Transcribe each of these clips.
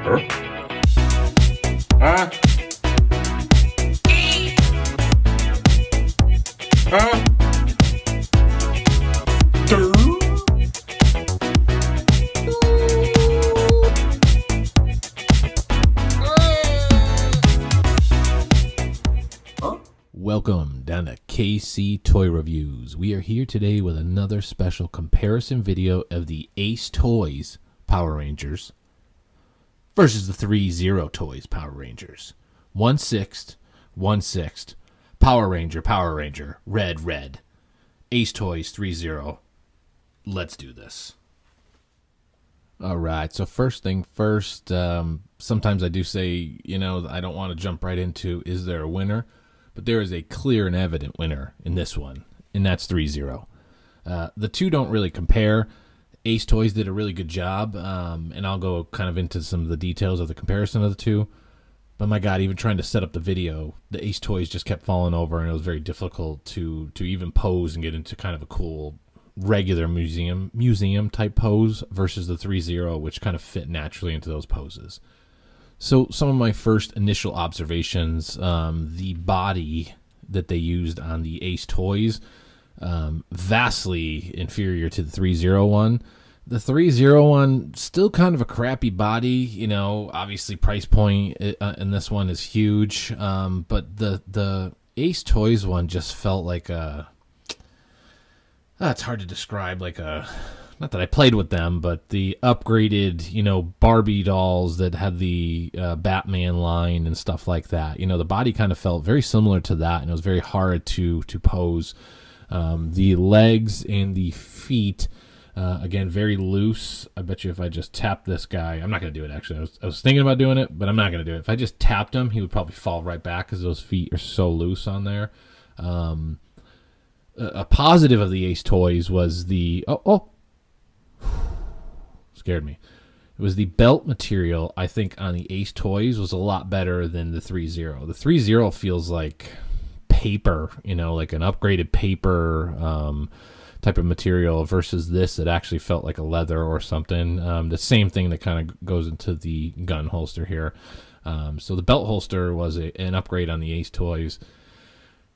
Huh? Huh? Huh? Welcome down to KC Toy Reviews. We are here today with another special comparison video of the Ace Toys Power Rangers versus the Threezero Toys Power Rangers. 1/6, 1/6. Power Ranger, red. Ace Toys, Threezero. Let's do this. All right, so first thing first, sometimes I do say, I don't want to jump right into, is there a winner? But there is a clear and evident winner in this one, and that's Threezero. The two don't really compare. Ace Toys did a really good job, and I'll go kind of into some of the details of the comparison of the two. But my God, even trying to set up the video, the Ace Toys just kept falling over, and it was very difficult to even pose and get into kind of a cool regular museum type pose versus the Threezero, which kind of fit naturally into those poses. So some of my first initial observations, the body that they used on the Ace Toys, vastly inferior to the Threezero one. The Threezero one, still kind of a crappy body, obviously price point in this one is huge. But the Ace Toys one just felt like it's hard to describe, not that I played with them, but the upgraded, Barbie dolls that had the Batman line and stuff like that. The body kind of felt very similar to that, and it was very hard to pose. The legs and the feet, again, very loose. I bet you if I just tap this guy, I'm not going to do it, actually. I was thinking about doing it, but I'm not going to do it. If I just tapped him, he would probably fall right back because those feet are so loose on there. A positive of the Ace Toys was the... scared me. It was the belt material, I think, on the Ace Toys was a lot better than the Threezero. The Threezero feels like paper, like an upgraded paper type of material versus this that actually felt like a leather or something. The same thing that kind of goes into the gun holster here. So the belt holster was an upgrade on the Ace Toys.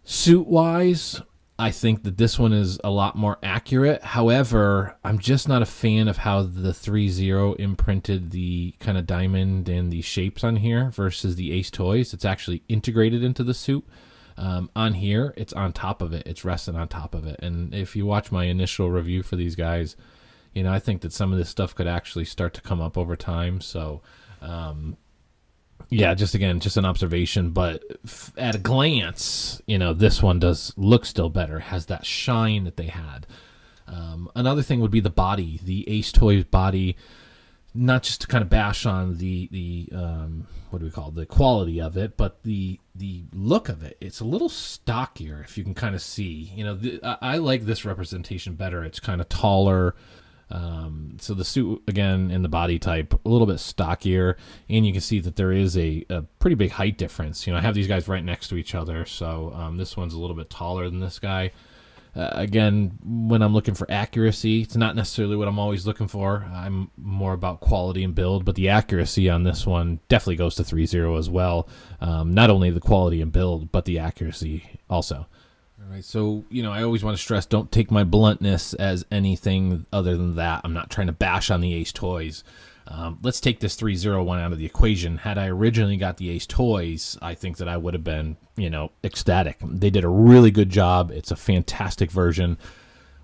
Suit-wise, I think that this one is a lot more accurate. However, I'm just not a fan of how the Threezero imprinted the kind of diamond and the shapes on here versus the Ace Toys. It's actually integrated into the suit. On here, it's on top of it. It's resting on top of it. And if you watch my initial review for these guys, I think that some of this stuff could actually start to come up over time. So, yeah, just an observation, but at a glance, this one does look still better. It has that shine that they had. Another thing would be the body, the Ace Toys body, not just to kind of bash on the what do we call it, the quality of it, but the look of it. It's a little stockier, if you can kind of see. I like this representation better. It's kind of taller. So the suit, again, in the body type, a little bit stockier, and you can see that there is a pretty big height difference. I have these guys right next to each other, so this one's a little bit taller than this guy. Again, when I'm looking for accuracy, it's not necessarily what I'm always looking for. I'm more about quality and build, but the accuracy on this one definitely goes to Threezero as well. Not only the quality and build, but the accuracy also. All right, so, I always want to stress, don't take my bluntness as anything other than that. I'm not trying to bash on the Ace Toys. Let's take this Threezero one out of the equation. Had I originally got the Ace Toys, I think that I would have been, ecstatic. They did a really good job. It's a fantastic version.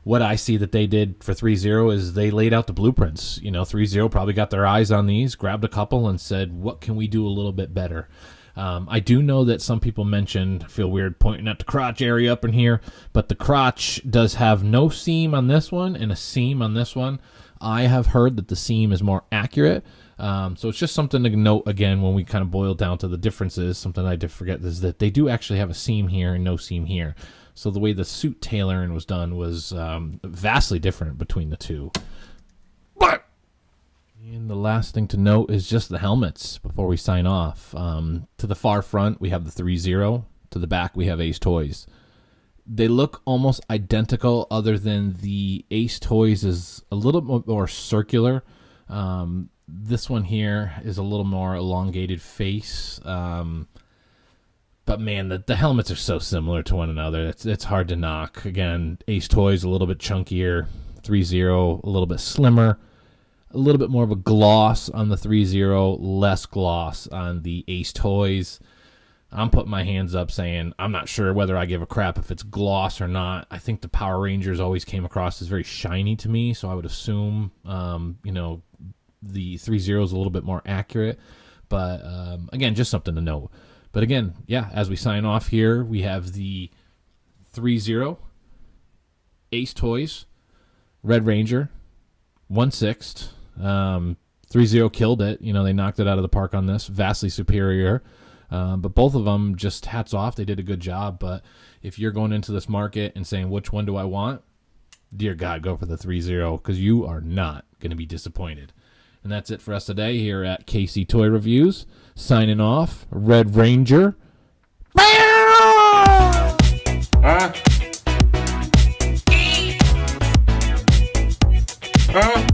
What I see that they did for Threezero is they laid out the blueprints. Threezero probably got their eyes on these, grabbed a couple, and said, what can we do a little bit better? I do know that some people mentioned, I feel weird pointing at the crotch area up in here, but the crotch does have no seam on this one and a seam on this one. I have heard that the seam is more accurate. So it's just something to note, again, when we kind of boil down to the differences. Something I did forget is that they do actually have a seam here and no seam here. So the way the suit tailoring was done was vastly different between the two. And the last thing to note is just the helmets before we sign off. To the far front, we have the Threezero. To the back, we have Ace Toys. They look almost identical, other than the Ace Toys is a little more circular. This one here is a little more elongated face. But man, the helmets are so similar to one another. It's hard to knock. Again, Ace Toyz a little bit chunkier, Threezero a little bit slimmer, a little bit more of a gloss on the Threezero, less gloss on the Ace Toyz. I'm putting my hands up saying I'm not sure whether I give a crap if it's gloss or not. I think the Power Rangers always came across as very shiny to me, so I would assume, the Threezero is a little bit more accurate. But again, just something to know. But again, yeah, as we sign off here, we have the Threezero, Ace Toyz, Red Ranger, 1/6. Threezero killed it. They knocked it out of the park on this. Vastly superior. But both of them, just hats off. They did a good job. But if you're going into this market and saying, which one do I want? Dear God, go for the Threezero, because you are not going to be disappointed. And that's it for us today here at KC Toy Reviews. Signing off, Red Ranger. Huh?